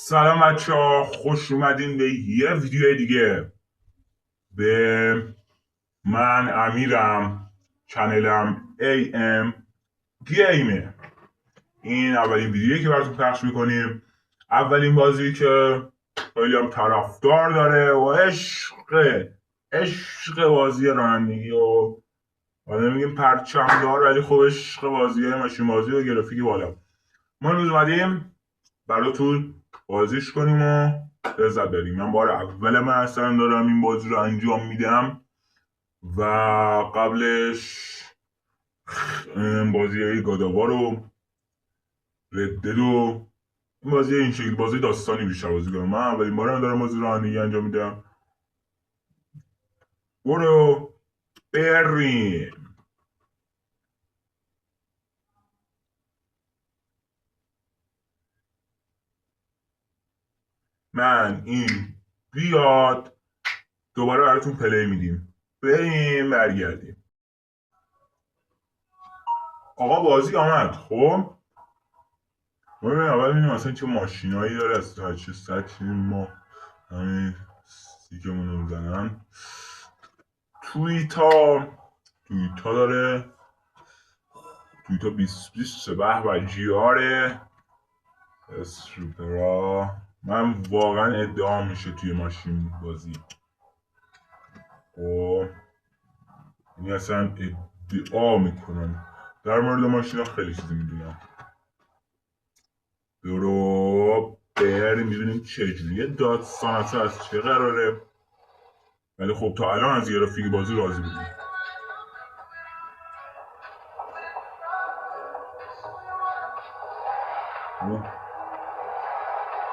سلام بچه ها، خوش اومدین به یه ویدیو دیگه. به من امیرم، چنلم AM گیمه. این اولین ویدیویی که براتون پخش میکنیم، اولین بازی که خیلی هم طرفدار داره و عشق بازی رانندگی و حالا میگیم پرچم دار، ولی خب عشق بازی ماشین بازی و گرافیک بالا. ما امروز اومدیم براتون بازیش کنیم و لذت بریم. من بار من اصلا دارم این بازی رو انجام میدم و قبلش بازی های گاداوا رو ردد و این بازی این شکل بازی داستانی بیشتر بازی کنم. من اولین بارم دارم بازی رانندگی انجام میدم. برو بریم. من این بیاد دوباره براتون پلی میدیم، بریم برگردیم. آقا بازی آمد. خب ما ببینیم اول ببینیم اصلا چه ماشینایی داره، از چه سطحی ما همین سیکمون رو میزنن. تویتا داره. تویتا 20 به و جیاره سوپرا. من واقعا ادعا میشه توی ماشین بازی. خب این اصلا ادعا میکنم در مورد ماشین ها خیلی چیزی میدونم. برو بریم میبینیم چجوریه داستان اصلا از چه قراره. ولی خب تا الان از گرافیک بازی راضی بودیم.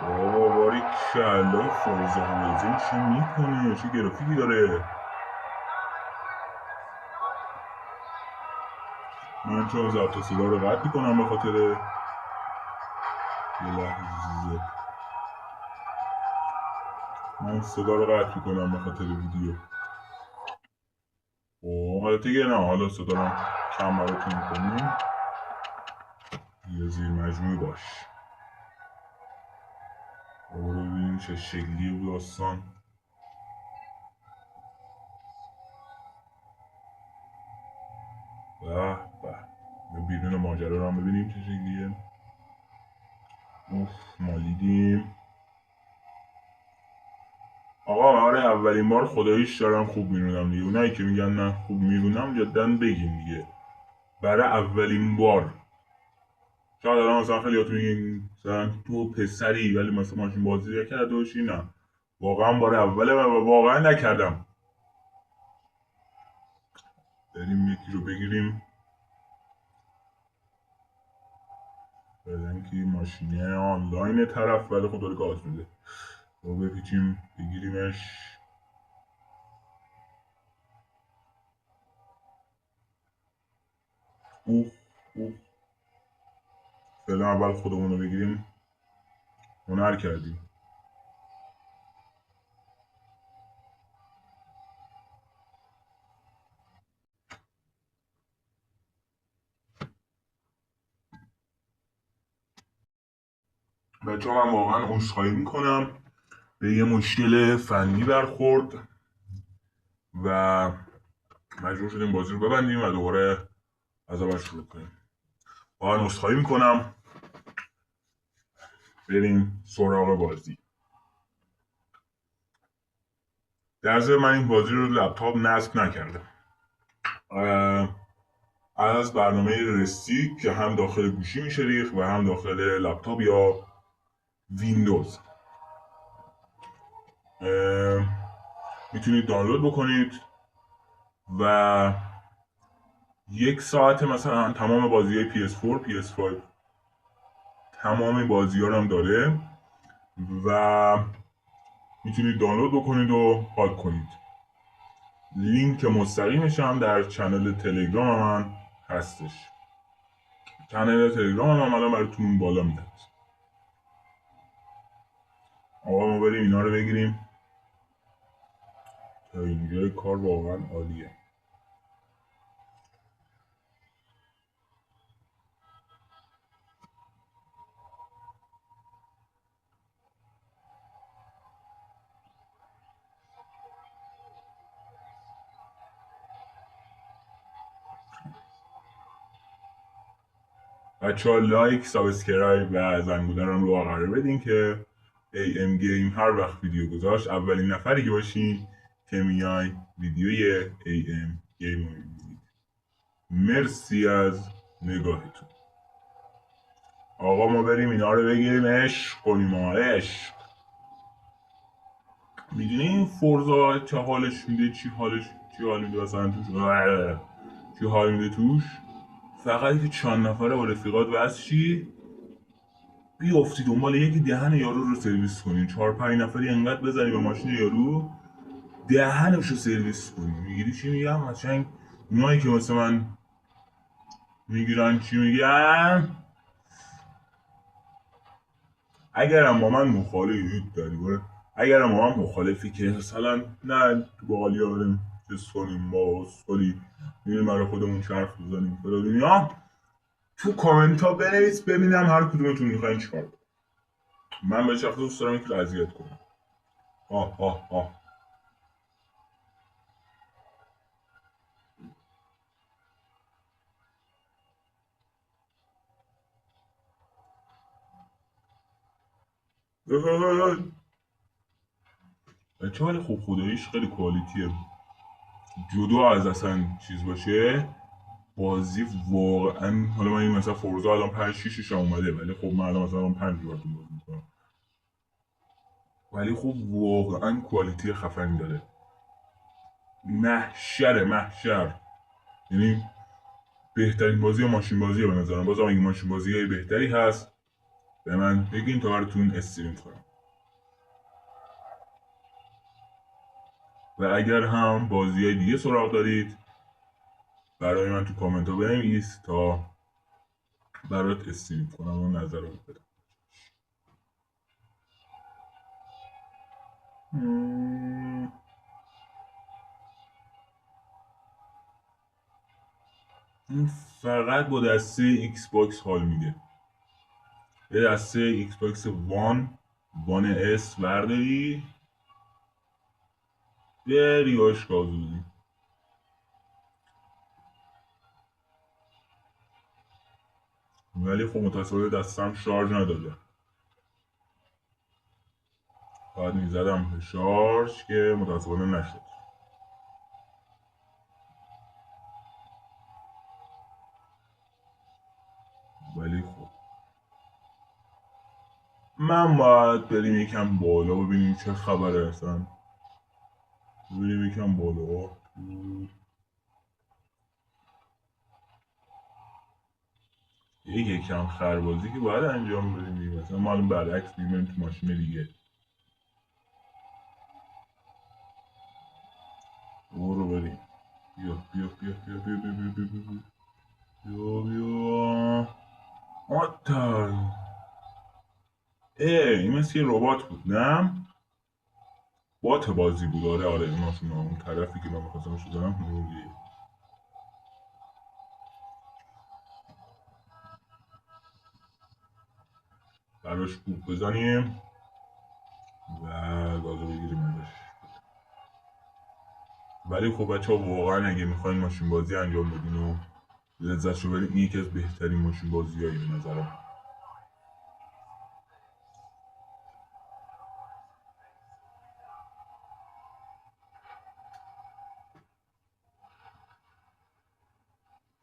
بابا باری کلا فورزا هورایزن چی میکنه، چه گرافیکی داره. من چون ضبط صدا رو قطع میکنم به خاطر یه لحظه. من صدا رو قطع میکنم به خاطر ویدیو. خب حالا دیگه نه، حالا صدا رو کم براتون میکنیم. یه زیر مجموعی باش. برو ببینیم چه شکلی بود داستان. به به بیرون ماجرا رو هم ببینیم چه شکلیه. اوف مالیدیم. آقا آره اولین بار خداییش دارم خوب میرونم دیگه. اونایی که میگن من خوب میرونم جدا بگین دیگه. برای اولین بار. شاید الان مثلا خیلیاتون میگین مثلا تو پسری ولی مثلا ماشین بازی کرده باشی. نه واقعا بار اوله و واقعا نکردم. بریم یکی رو بگیریم. بدن که ماشینه آنلاین طرف ولی خب داره گاز میده. رو بپیچیم بگیریمش. اوه اوه. فعلا اول خودمون رو بگیریم. هنر کردیم. بچه ها من واقعا عذرخواهی میکنم، به یه مشکل فنی برخورد و مجبور شدیم بازی رو ببندیم و دوباره از اول شروع کنیم. واقعا عذرخواهی میکنم. بریم سراغ بازی. در ضمن من این بازی رو لپتاپ نصب نکردم. از برنامه رستیک که هم داخل گوشی میشه ریخت و هم داخل لپتاپ یا ویندوز. میتونید دانلود بکنید و 1 ساعت مثلا تمام بازی های PS4 PS5 تمام بازی ها رو هم داره و میتونید دانلود بکنید و حال کنید. لینک مستقیمش هم در چنل تلگرام من هستش. چنل تلگرام هم الان براتون بالا میدم. آقا ما بریم اینا رو بگیریم. تا اینجای کار واقعا عالیه. بچه ها لایک، سابسکرایب و زنگوله رو قرار بدین که AM گیم هر وقت ویدیو گذاشت اولین نفری که باشین که میای ویدیوی AM گیم رو میبینید. مرسی از نگاهتون. آقا ما بریم اینا رو بگیریم عشق کنیم. عشق میدونی این فورزا چه حالش میده، چی حال میده مثلا توش، چی حال میده توش. فقط که چند نفره با رفیقات واسه چی بیافتی دنبال یکی دهن یارو رو سرویس کنی، 4-5 نفری انقدر بزنی به ماشین یارو دهنش رو سرویس کنی. میگیری چی میگم؟ قشنگ اونایی که مثل من میگیرن چی میگم، اگرم با من مخالفی داری اگرم با من مخالفی که مثلا نه تو باقالی ها بریم چیز کنیم با سالی میریم برای خودمون چرخ بزنیم دنیا، تو کامنت ها بنویس ببینم هر کدومتون میخواین چیکار کنم. من به شخص دوست دارم که اذیت کنم. آه بچه ولی خوب خداییش خیلی کوالیتیه، جدا از اصلا چیز باشه بازی واقعا. حالا من این مثلا فورزا الان 5-6 اومده ولی خب من الان مثلا 5 بارتون بازی میکنم، ولی خب واقعا کوالیتی خفنی داره. محشر یعنی بهترین بازی ماشین بازیه به نظرم. بازم اگه ماشین بازی بهتری هست به من بگین تا براتون استریم کنم، و اگر هم بازی های دیگه سراغ دارید برای من تو کامنت ها بنویس تا برات استریم کنم و نظرات بدم. این فقط با دسته ایکس باکس حال میده. یه دسته ایکس باکس وان اس برداری بری باش گازوزی. ولی خب متاسفانه دستم شارژ نداره، باید میزدم به شارژ که متاسفانه نشد. ولی خب من باید بریم یکم بالا ببینیم چه خبره اصلا. بریم یکم بالا. یکم خربازی که باید انجام بدیم مثلا ما الان برعکس میریم تو ماشین دیگه. برو بریم. بیا آتای. این مثل یه ربات بود نه؟ بات بازی بود. آره ایناشون اون طرفی که من میخواستم شدنم نوریه. براش کوب بزنیم و گازو بگیریم ازش. ولی خب بچه ها واقعا اگه میخواین ماشین بازی انجام بدین و لذت رو برین این یکی از بهترین ماشین بازی هایی به نظرم.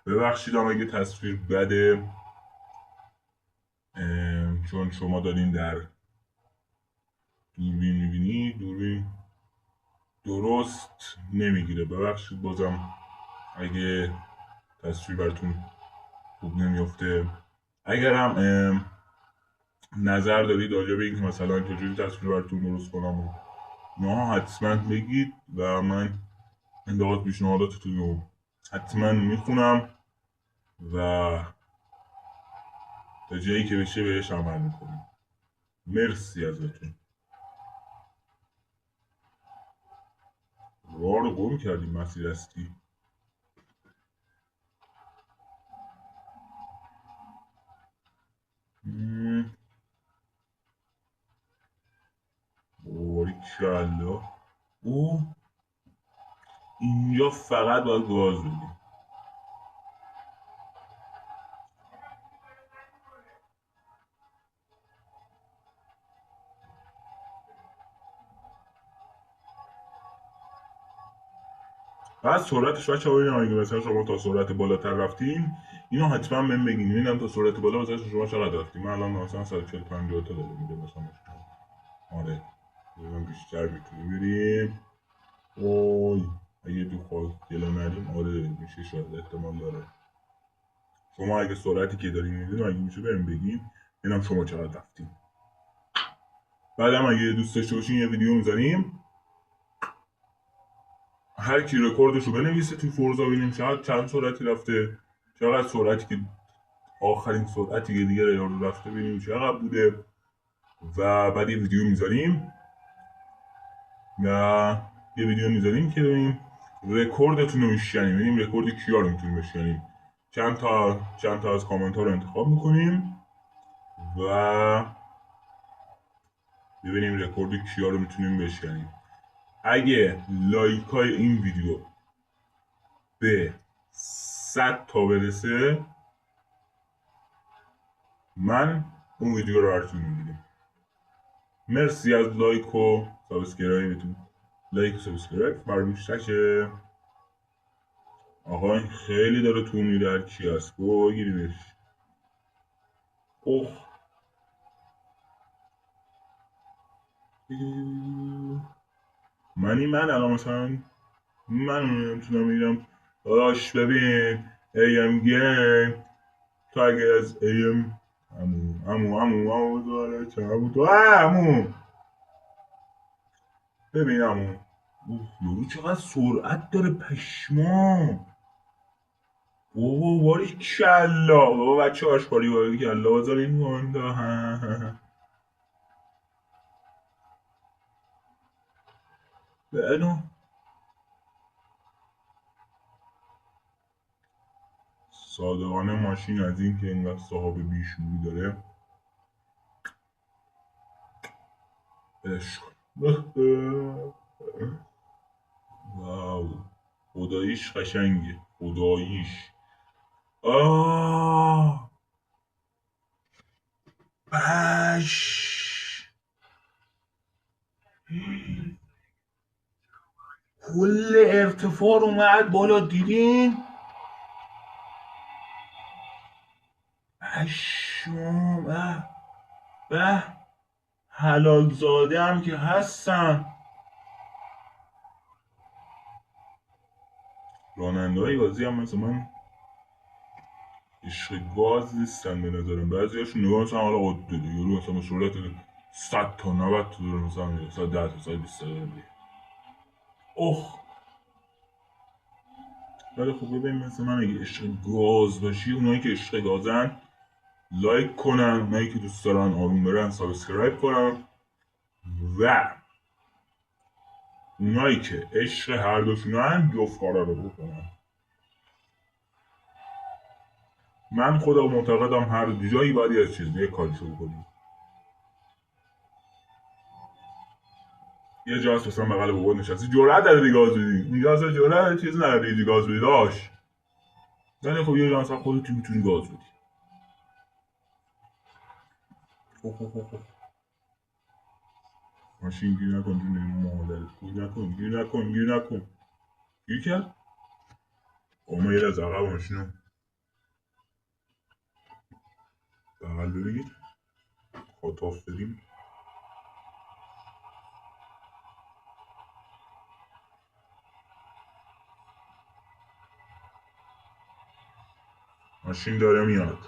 ببخشید اگه تصویر بده چون شما دارین در دوربین میبینی، دوربین درست نمیگیره. ببخشید بازم اگه تصویر براتون خوب نمیفته. اگرم نظر دارید راجع به اینکه مثلا چجوری تصویر براتون درست کنم و نه حتما بگید و من انتقاد پیشنهاداتتون رو حتما میخونم و تا جایی که بشه بهش عمل میکنیم. مرسی ازتون. راه رو گم کردیم مسیر هستی. باریکلا. او اینجا فقط باید گاز بدیم. بعد سرعتش بچه‌ها ببینم اگه مثلا شما تا سرعت بالاتر رفتین اینو حتما بهم بگین، ببینم تا سرعت بالا مثلا شما چقدر رفتین. من الان مثلا 140 50 تا داره میده مثلا. آره ببینم بیشتر میتونیم بریم. اوی اگه تو خواهد جلو نریم آره میشه، شاید احتمال داره. شما اگه سرعتی که دارین میدین اگه میشه بریم بگین ببینم شما چقدر رفتین. بعدم اگه دوست داشته باشین یه ویدیو میذاریم هر کی رکوردشو بنویسه توی فورزا ببینیم چند سرعتی رفته، چقدر سرعتی که آخرین سرعتی که دیگه یارو رفته ببینیم چقدر بوده. و بعد یه ویدیو میذاریم که ببینیم رکوردتون رو میشکنیم، ببینیم رکورد کیا رو میتونیم بشکنیم. چند تا از کامنت ها رو انتخاب میکنیم و ببینیم رکورد کیا رو میتونیم بشکنیم. اگه لایک های این ویدیو به 100 تا برسه من اون ویدیو رو براتون میگیرم. مرسی از لایک و سابسکرایبتون. لایک و سابسکرایب فراموش نشه. آقا این خیلی داره تو میره، هر کی هست بگیریمش. اوه من الان مثلا من نمیتونم میرم داداش ببین ایم گیم تو اگه از ایم امو داره چه امو ببین امو یارو چقدر سرعت داره پشمام. بابا باری کلا بابا بچه آشقاری باری کلا بذار این هوندا بنو صادقانه ماشین از این که اینقدر صاحب بیشوری داره عشق. واو خداییش قشنگه خداییش. آه بش کل ارتفاع اومد بالا دیدین. پشمام به حلال زاده هم که هستن. راننده های بازی هم مثل من عشق گاز نیستن به نظرم. بعضی هاشون نگاه مثلا حالا عادی داره یورو مثلا سرعت 100 تا 90 تا داره مثلا 110 تا 120 تا داره. اوه ولی خب ببین مثل من اگه عشق گاز باشی، اونایی که عشق گازن لایک کنن، اونایی که دوست دارن آروم برن سابسکرایب کنن و اونایی که عشق هر دوشونن جفت کارا رو بکنن. من خودم معتقدم هر جایی باید یه چیز یه کاری شروع کنیم. یه جا هست مثلا بغل بابا نشستی جرأت نداری گاز بدی، اینجا اصلا جرأت چیز نداری گاز بدی داش. ولی خب یه جا مثلا خودت میتونی گاز بدی. ماشین گیر نکن جون مادرت، گیر نکن گیر کرد. ما یه از عقب ماشینو بغل بگیر خطاف بدیم. ماشین داره میاد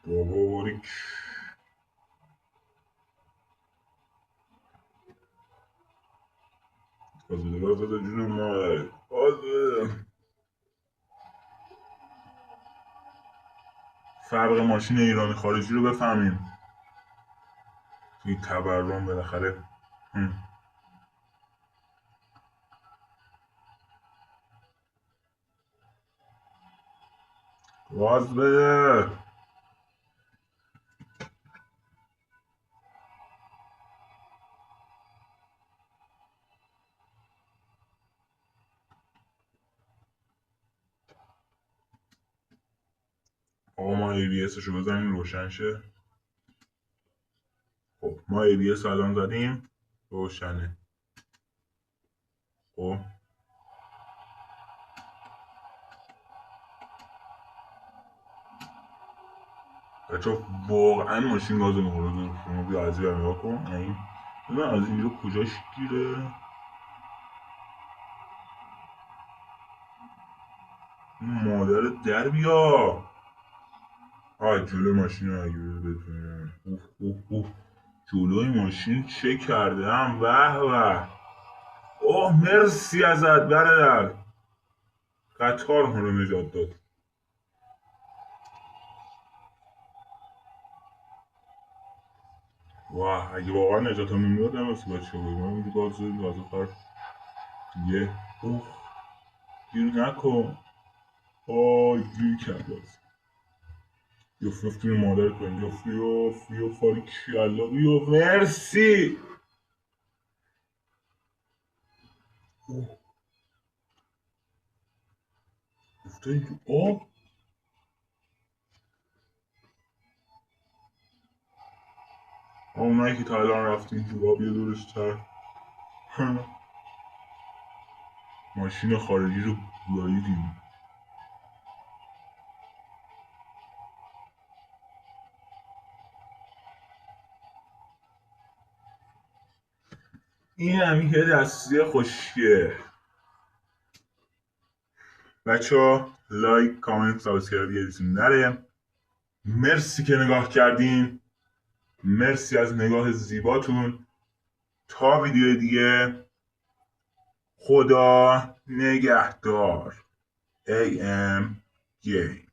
بابا باریک. گاز بده جون مادرت گاز بده. فرق ماشین ایرانی خارجی رو بفهمیم. این تورم بالاخره گاز بده. آقا ما ABS رو بزنیم روشن شه. خب ما ABS الان زدیم روشنه. خب بچه واقعا ماشین گاز مورد شما بیا از این نگاه کن. این ببین از اینجا کجاش گیره. مادر در بیا. جلوی ماشین رو اگه بتونیم. اوه اوه اوه. جلوی ماشین چه کرده هم. وح وح. اوه مرسی ازت برادر. قطار ما رو نجات داد. واه اگه واقعا نجات هم نمیداد نمیست بچه بود. من میگه گاز آخر دیگه. اوه گیر نکن. گیر کرد باز. بیفت توی مادر کن. بیا فاری کلا بیا. مرسی. اوه گفته اینجا اونایی که تا الان رفتیم تو آب یه دورشتر ماشین خارجی رو گاییدیم. این هم یه دستی خوشیه. بچه ها لایک کامنت سابسکرایب یادتون نره. مرسی که نگاه کردین. مرسی از نگاه زیباتون. تا ویدیو دیگه خدا نگهدار. AM Game